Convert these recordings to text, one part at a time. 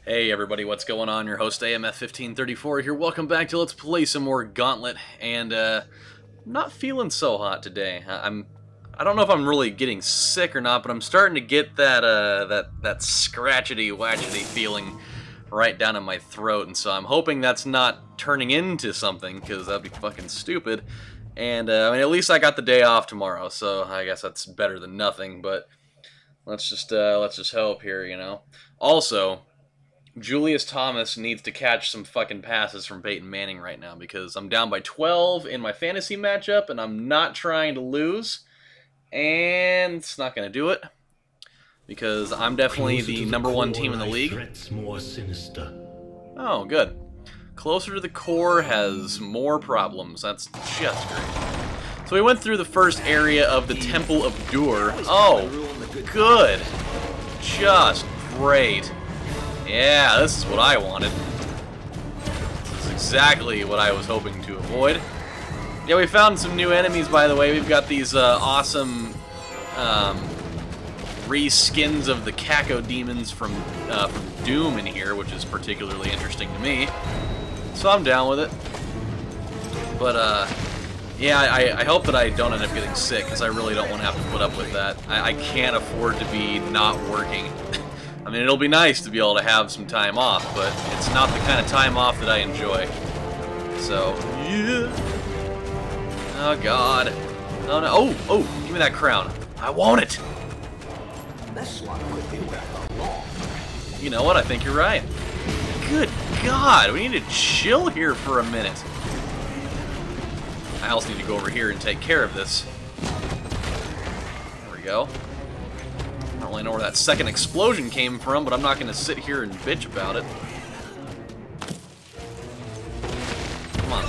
Hey everybody, what's going on? Your host AMF1534 here. Welcome back to Let's Play some more Gauntlet, and not feeling so hot today. I don't know if I'm really getting sick or not, but I'm starting to get that that scratchety-watchety feeling right down in my throat, and so I'm hoping that's not turning into something, because that'd be fucking stupid. And I mean, at least I got the day off tomorrow, so I guess that's better than nothing. But let's just hope here, you know. Also, Julius Thomas needs to catch some fucking passes from Peyton Manning right now, because I'm down by 12 in my fantasy matchup, and I'm not trying to lose, and it's not going to do it, because I'm definitely the #1 team in the league. Oh, good. Closer to the core has more problems. That's just great. So we went through the first area of the Temple of Dur. Oh, good. Just great. Yeah, this is what I wanted. This is exactly what I was hoping to avoid. Yeah, we found some new enemies, by the way. We've got these awesome reskins of the Caco demons from Doom in here, which is particularly interesting to me. So I'm down with it. But, yeah, I hope that I don't end up getting sick, because I really don't want to have to put up with that. I can't afford to be not working. I mean, it'll be nice to be able to have some time off, but it's not the kind of time off that I enjoy. So, yeah. Oh, God. Oh, no. Oh, give me that crown. I want it. This one could be worth a lot. You know what? I think you're right. Good God. We need to chill here for a minute. I also need to go over here and take care of this. There we go. I don't really know where that second explosion came from, but I'm not going to sit here and bitch about it. Come on.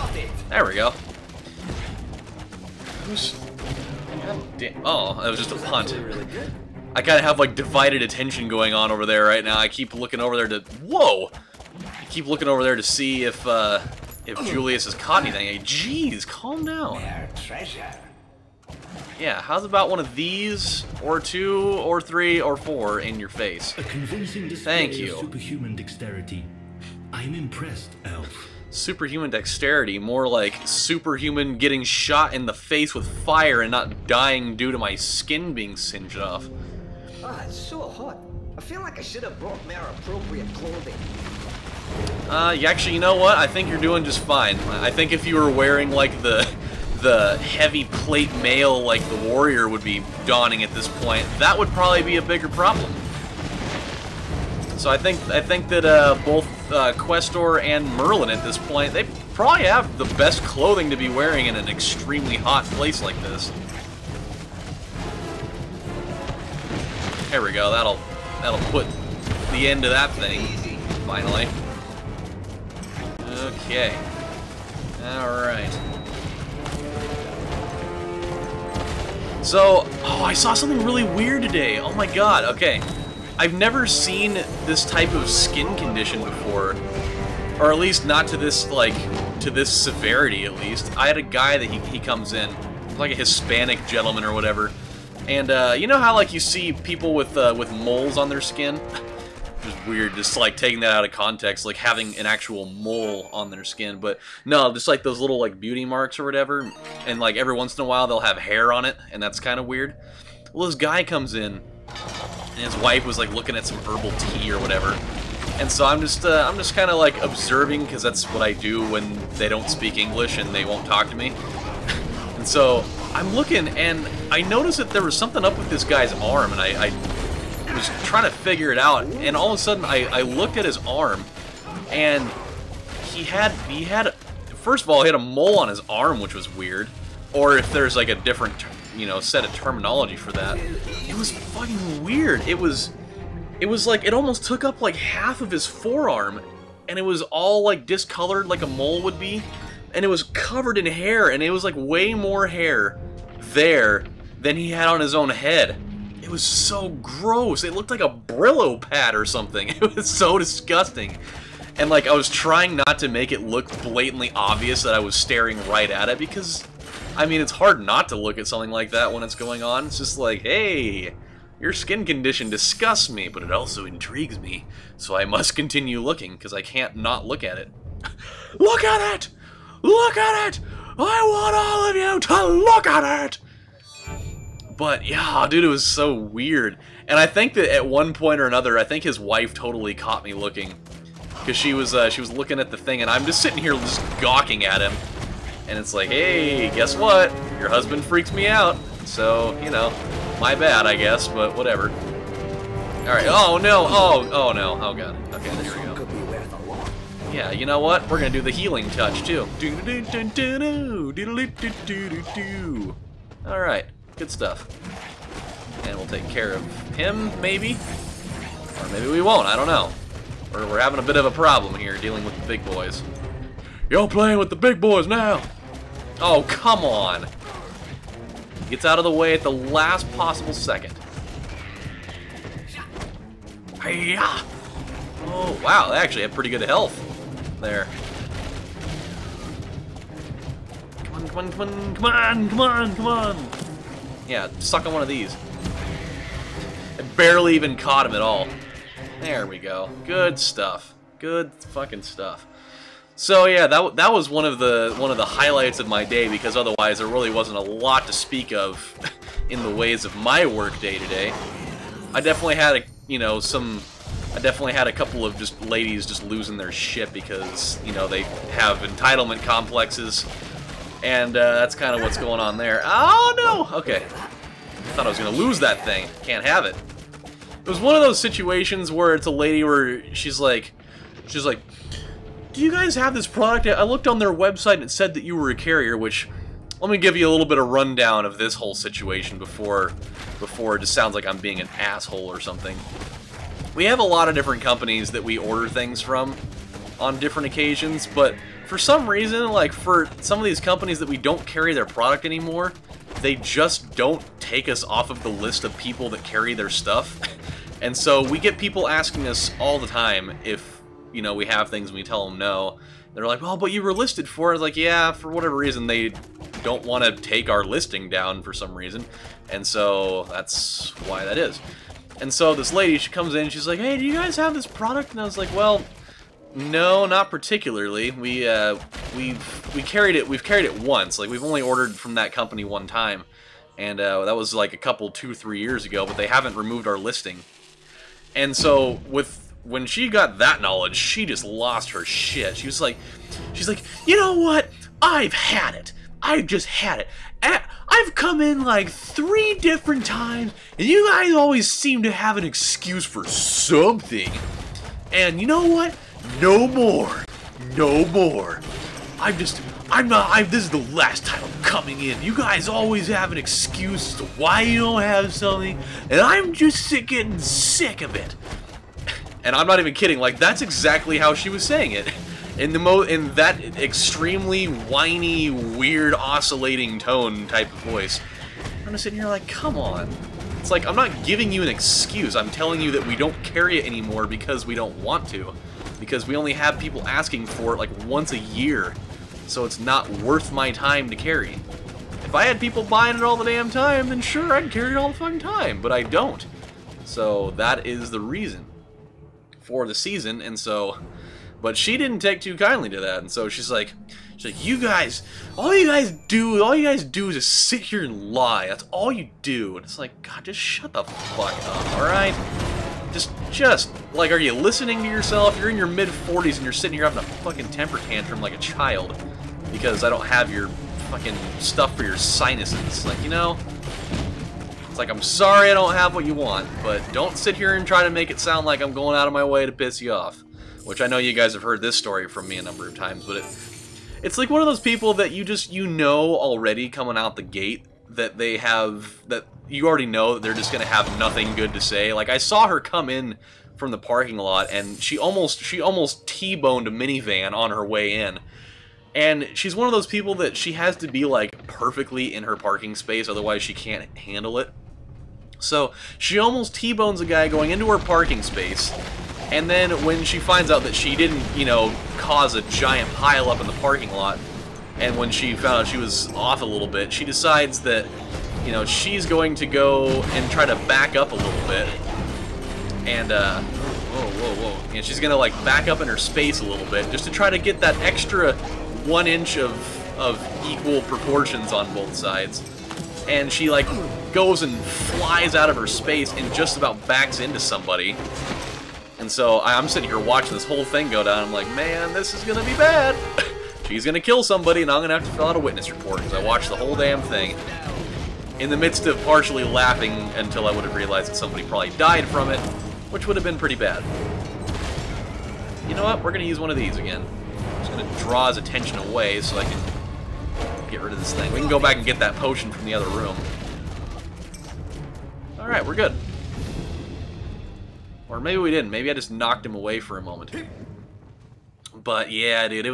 There we go. Oh, that was just a punt. I kind of have, like, divided attention going on over there right now. I keep looking over there to... Whoa! I keep looking over there to see if Julius has caught anything. Hey, jeez, calm down. Yeah, how's about one of these, or 2, or 3, or 4 in your face? A convincing display of superhuman dexterity. I'm impressed, Elf. Superhuman dexterity, more like superhuman getting shot in the face with fire and not dying due to my skin being singed off. Ah, it's so hot. I feel like I should have brought more appropriate clothing. Actually, you know what? I think you're doing just fine. I think if you were wearing, like, the heavy plate mail like the warrior would be donning at this point, that would probably be a bigger problem. So I think that both Questor and Merlin at this point, they probably have the best clothing to be wearing in an extremely hot place like this. There we go. That'll put the end to that thing finally. Okay. All right. So, oh, I saw something really weird today. Oh my God, okay. I've never seen this type of skin condition before. Or at least not to this, like, to this severity, at least. I had a guy that he comes in, like a Hispanic gentleman or whatever. And, you know how, like, you see people with moles on their skin? Just weird, just, like, taking that out of context, like, having an actual mole on their skin. But, no, just, like, those little, like, beauty marks or whatever. And, like, every once in a while they'll have hair on it, and that's kind of weird. Well, this guy comes in, and his wife was, like, looking at some herbal tea or whatever. And so I'm just kind of, like, observing, because that's what I do when they don't speak English and they won't talk to me. And so I'm looking, and I noticed that there was something up with this guy's arm, and I was trying to figure it out, and all of a sudden I looked at his arm, and he had first of all, he had a mole on his arm, which was weird, or if there's like a different, you know, set of terminology for that. It was fucking weird. It was like, it almost took up like half of his forearm, and it was all like discolored like a mole would be, and it was covered in hair, and it was like way more hair there than he had on his own head. It was so gross. It looked like a Brillo pad or something. It was so disgusting. And, like, I was trying not to make it look blatantly obvious that I was staring right at it, because, I mean, it's hard not to look at something like that when it's going on. It's just like, hey, Your skin condition disgusts me, but it also intrigues me, so I must continue looking, because I can't not look at it. Look at it! Look at it! I want all of you to look at it! But, yeah, dude, it was so weird. And I think that at one point or another, I think his wife totally caught me looking. Because she was looking at the thing, and I'm just sitting here just gawking at him. And it's like, hey, guess what? Your husband freaks me out. So, you know, my bad, I guess, but whatever. Alright, oh no, oh no, oh god. Okay, there we go. Yeah, you know what? We're gonna do the healing touch, too. Alright, good stuff. And we'll take care of him, maybe? Or maybe we won't, I don't know. We're having a bit of a problem here, dealing with the big boys. You're playing with the big boys now! Oh, come on! Gets out of the way at the last possible second. Hiya! Oh, wow, they actually have pretty good health there. Come on, come on, come on, come on, come on, come on! Yeah, suck on one of these. I barely even caught him at all. There we go. Good stuff. Good fucking stuff. So yeah, that was one of the highlights of my day, because otherwise there really wasn't a lot to speak of in the ways of my work day today. I definitely had a couple of just ladies just losing their shit because, you know, they have entitlement complexes, and that's kind of what's going on there. Oh no! Okay. I thought I was gonna lose that thing. Can't have it. It was one of those situations where it's a lady where she's like, do you guys have this product? I looked on their website and it said that you were a carrier, which, let me give you a little bit of rundown of this whole situation before it just sounds like I'm being an asshole or something. We have a lot of different companies that we order things from on different occasions, but for some reason, like for some of these companies that we don't carry their product anymore, they just don't take us off of the list of people that carry their stuff. And so we get people asking us all the time if, you know, we have things and we tell them no. They're like, well, but you were listed for it. I was like, yeah, for whatever reason, they don't want to take our listing down for some reason. And so that's why that is. And so this lady, she comes in, she's like, hey, do you guys have this product? And I was like, well, no, not particularly. We've carried it once. Like, we've only ordered from that company one time. And that was like a couple, 2-3 years ago, but they haven't removed our listing. And so when she got that knowledge, she just lost her shit. She's like, you know what? I've had it. I've just had it. I've come in like 3 different times, and you guys always seem to have an excuse for something. And you know what? No more. No more. this is the last time I'm coming in. You guys always have an excuse as to why you don't have something, and I'm just getting sick of it. And I'm not even kidding, like, that's exactly how she was saying it. In that extremely whiny, weird, oscillating tone type of voice. I'm just sitting here like, come on. It's like, I'm not giving you an excuse. I'm telling you that we don't carry it anymore because we don't want to. Because we only have people asking for it like once a year. So it's not worth my time to carry. If I had people buying it all the damn time, then sure, I'd carry it all the fucking time. But I don't. So that is the reason for the season, and so... But she didn't take too kindly to that, and so she's like, you guys, all you guys do is just sit here and lie. That's all you do. And it's like, God, just shut the fuck up, alright? Just, like, are you listening to yourself? You're in your mid-40s and you're sitting here having a fucking temper tantrum like a child because I don't have your fucking stuff for your sinuses. Like, you know? It's like, I'm sorry I don't have what you want, but don't sit here and try to make it sound like I'm going out of my way to piss you off. Which I know you guys have heard this story from me a number of times, but it's like one of those people that you know already coming out the gate that that you already know that they're just gonna have nothing good to say. Like, I saw her come in from the parking lot and she almost T-boned a minivan on her way in. And she's one of those people that she has to be like perfectly in her parking space, otherwise she can't handle it. So she almost T-bones a guy going into her parking space. And then when she finds out that she didn't, you know, cause a giant pile up in the parking lot, and when she found out she was off a little bit, she decides that, you know, she's going to go and try to back up a little bit. And, whoa. And she's going to, like, back up in her space a little bit just to try to get that extra 1 inch of equal proportions on both sides. And she, like, goes and flies out of her space and just about backs into somebody. And so I'm sitting here watching this whole thing go down. I'm like, man, this is going to be bad. She's going to kill somebody, and I'm going to have to fill out a witness report because I watched the whole damn thing. In the midst of partially laughing until I would have realized that somebody probably died from it, which would have been pretty bad. You know what? We're going to use one of these again. I'm just going to draw his attention away so I can get rid of this thing. We can go back and get that potion from the other room. Alright, we're good. Or maybe we didn't. Maybe I just knocked him away for a moment. But yeah, dude,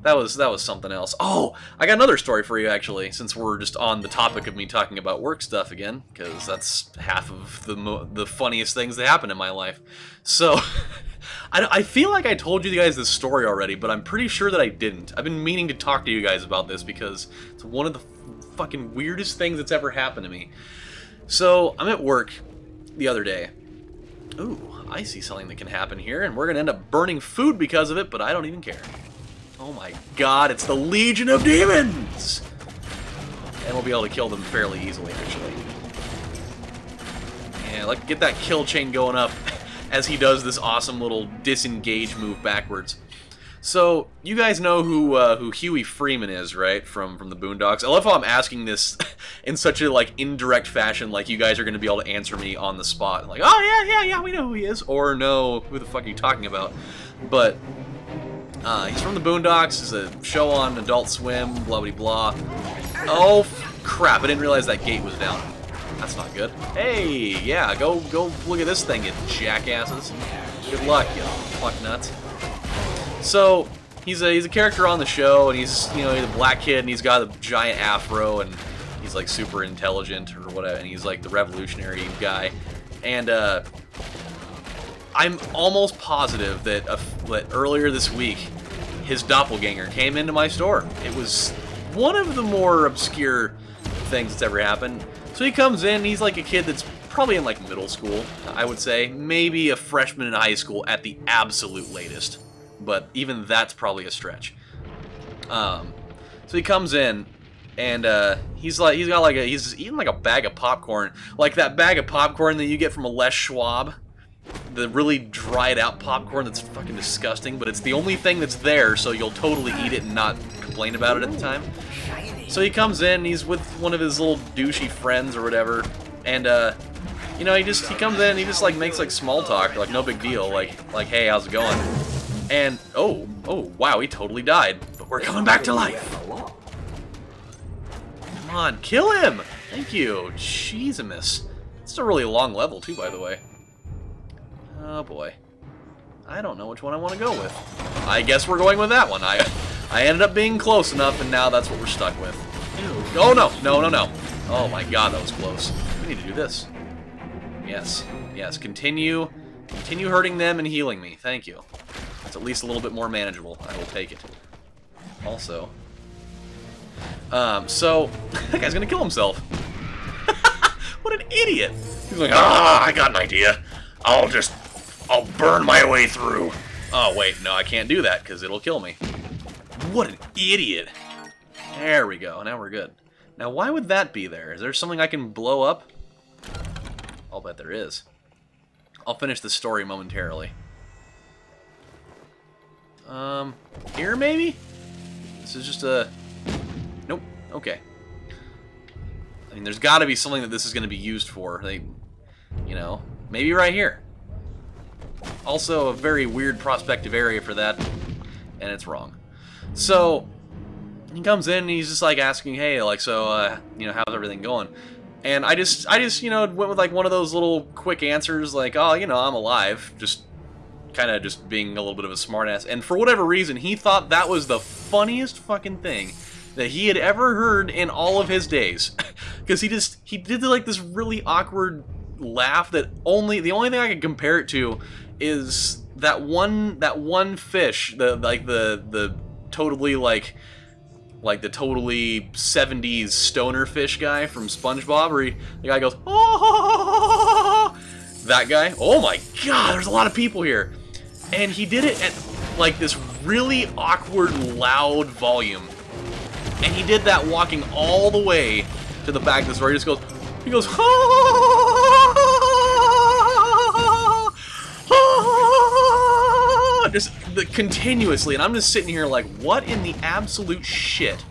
that was something else. Oh, I got another story for you, actually, since we're just on the topic of me talking about work stuff again, because that's half of the funniest things that happen in my life. So, I feel like I told you guys this story already, but I'm pretty sure that I didn't. I've been meaning to talk to you guys about this because it's one of the fucking weirdest things that's ever happened to me. So, I'm at work the other day. Ooh, I see something that can happen here, and we're going to end up burning food because of it, but I don't even care. Oh my god, it's the Legion of Demons! And we'll be able to kill them fairly easily, actually. Yeah, let's get that kill chain going up as he does this awesome little disengage move backwards. So, you guys know who Huey Freeman is, right? From the Boondocks. I love how I'm asking this in such a, like, indirect fashion, like you guys are going to be able to answer me on the spot. Like, oh, yeah, we know who he is. Or, no, who the fuck are you talking about? But he's from the Boondocks. It's a show on Adult Swim, blah, blah, blah. Oh, crap, I didn't realize that gate was down. That's not good. Hey, yeah, go look at this thing, you jackasses. Good luck, you fuck nuts. So, he's a character on the show, and he's, you know, he's a black kid, and he's got a giant afro, and he's, like, super intelligent, or whatever, and he's, like, the revolutionary guy. And, I'm almost positive that, earlier this week, his doppelganger came into my store. It was one of the more obscure things that's ever happened. So he comes in, he's like a kid that's probably in, like, middle school, I would say. Maybe a freshman in high school at the absolute latest. But even that's probably a stretch. So he comes in, and he's eating like a bag of popcorn, like that bag of popcorn that you get from a Les Schwab, the really dried out popcorn that's fucking disgusting, but it's the only thing that's there, so you'll totally eat it and not complain about it at the time. So he comes in, he's with one of his little douchey friends or whatever, and you know, he comes in, he just like makes like small talk, like no big deal, like hey, how's it going? And, oh, wow, he totally died. But we're coming back to life. Come on, kill him! Thank you. Jeez-a-miss. It's a really long level, too, by the way. Oh, boy. I don't know which one I want to go with. I guess we're going with that one. I ended up being close enough, and now that's what we're stuck with. Oh, no. No. Oh, my God, that was close. We need to do this. Yes. Continue hurting them and healing me. Thank you. It's at least a little bit more manageable. I will take it. Also, so that guy's gonna kill himself. What an idiot! He's like, I got an idea. I'll burn my way through. Oh wait, no, I can't do that because it'll kill me. What an idiot! There we go. Now we're good. Now, why would that be there? Is there something I can blow up? I'll bet there is. I'll finish the story momentarily. Here maybe? This is just a... Nope. Okay. I mean, there's got to be something that this is going to be used for. You know, maybe right here. Also, a very weird prospective area for that, and it's wrong. So, he comes in and he's just like asking, hey, like, so, you know, how's everything going? And I just, you know, went with like one of those little quick answers, like, oh, you know, I'm alive. Just kind of just being a little bit of a smartass. And for whatever reason, he thought that was the funniest fucking thing that he had ever heard in all of his days. Because he did like this really awkward laugh that the only thing I can compare it to is that one fish, the totally like Like the totally 70s stoner fish guy from SpongeBob, where the guy goes, oh, that guy. Oh my god, there's a lot of people here. And he did it at like this really awkward, loud volume. And he did that walking all the way to the back of the store. He just goes, just continuously, and I'm just sitting here like, what in the absolute shit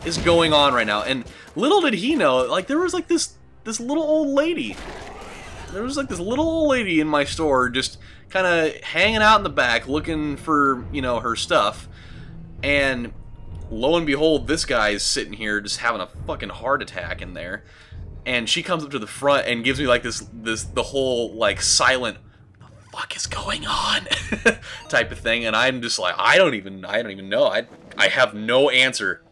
is going on right now? And little did he know, like, there was like this little old lady. There was like this little old lady in my store just kind of hanging out in the back looking for, you know, her stuff. And lo and behold, this guy's sitting here just having a fucking heart attack in there. And she comes up to the front and gives me like the whole like silent, what the fuck is going on type of thing. And I'm just like, I don't even know. I have no answer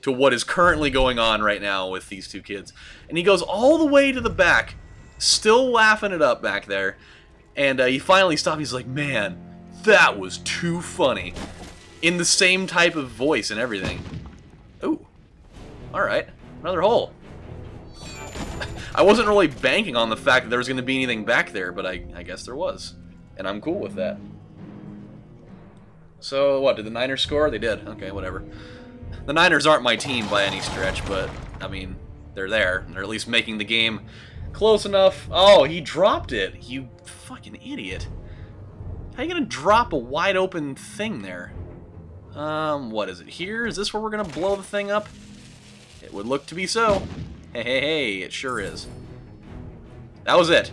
to what is currently going on right now with these two kids. And he goes all the way to the back, still laughing it up back there. And he finally stopped. He's like, man, that was too funny. In the same type of voice and everything. Ooh. Alright. Another hole. I wasn't really banking on the fact that there was going to be anything back there, but I guess there was. And I'm cool with that. So, what, did the Niners score? They did. Okay, whatever. The Niners aren't my team by any stretch, but, I mean, they're there. They're at least making the game close enough. Oh, he dropped it. You fucking idiot. How are you going to drop a wide open thing there? What is it here? Is this where we're going to blow the thing up? It would look to be so. Hey, it sure is. That was it.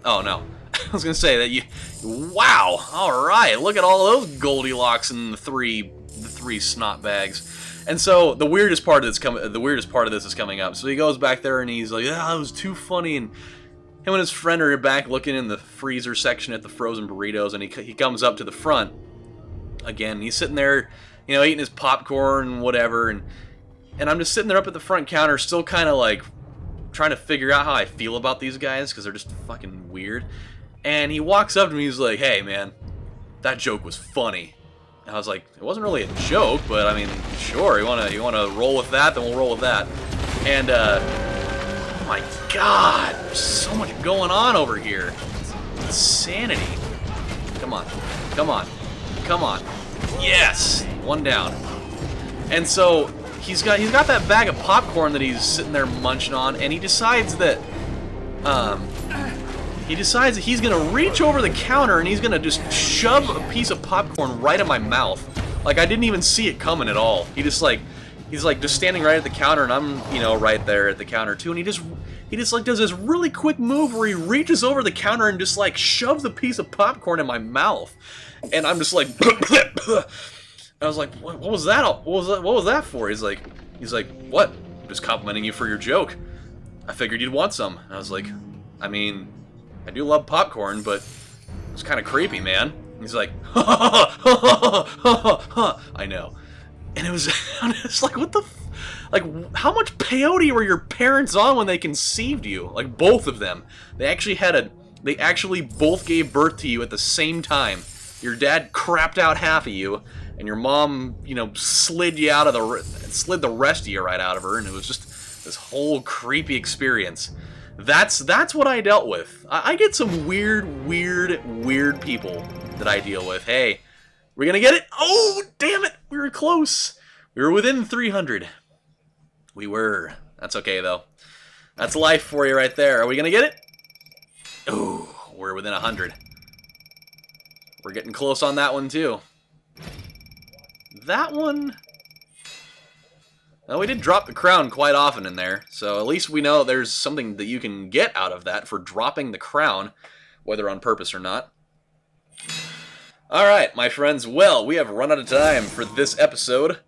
Oh, no. I was going to say that you... Wow! Alright, look at all those Goldilocks and the three snot bags. And so, the weirdest part of this is coming up. So he goes back there and he's like, yeah, it was too funny, and him and his friend are back looking in the freezer section at the frozen burritos, and he comes up to the front. Again, he's sitting there, you know, eating his popcorn, whatever, and I'm just sitting there up at the front counter, still kind of like trying to figure out how I feel about these guys, because they're just fucking weird. And he walks up to me, he's like, hey man, that joke was funny. And I was like, it wasn't really a joke, but I mean, sure, you wanna roll with that, then we'll roll with that. And oh my god, there's so much going on over here. It's insanity. Come on, come on, come on. Yes, one down. And so he's got that bag of popcorn that he's sitting there munching on, and he decides that he's gonna reach over the counter and he's gonna just shove a piece of popcorn right in my mouth. Like I didn't even see it coming at all. He's like just standing right at the counter, and I'm, you know, right there at the counter too, and he just like does this really quick move where he reaches over the counter and just like shoves a piece of popcorn in my mouth. And I'm just like I was like, what was that? What was that for? He's like, what? I'm just complimenting you for your joke. I figured you'd want some. And I was like, I mean, I do love popcorn, but it's kind of creepy, man. And he's like, I know. And it was, it's like, what the, like, how much peyote were your parents on when they conceived you? Like, both of them. They actually both gave birth to you at the same time. Your dad crapped out half of you, and your mom, you know, slid the rest of you right out of her, and it was just this whole creepy experience. That's what I dealt with. I get some weird people that I deal with. Hey, we're gonna get it? Oh, damn it! We were close. We were within 300. We were. That's okay, though. That's life for you right there. Are we gonna get it? Ooh, we're within 100. We're getting close on that one, too. That one... Well, we did drop the crown quite often in there, so at least we know there's something that you can get out of that for dropping the crown, whether on purpose or not. Alright, my friends, well, we have run out of time for this episode.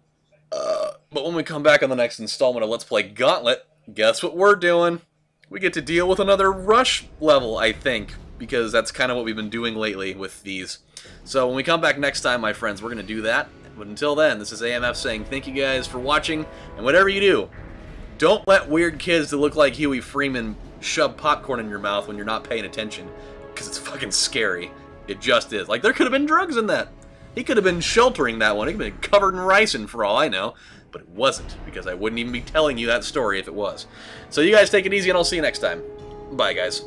But when we come back on the next installment of Let's Play Gauntlet, guess what we're doing? We get to deal with another rush level, I think, because that's kind of what we've been doing lately with these. So when we come back next time, my friends, we're going to do that. But until then, this is AMF saying thank you guys for watching, and whatever you do, don't let weird kids that look like Huey Freeman shove popcorn in your mouth when you're not paying attention, because it's fucking scary. It just is. Like, there could have been drugs in that. He could have been sheltering that one. He could have been covered in ricin for all I know. But it wasn't, because I wouldn't even be telling you that story if it was. So you guys take it easy, and I'll see you next time. Bye, guys.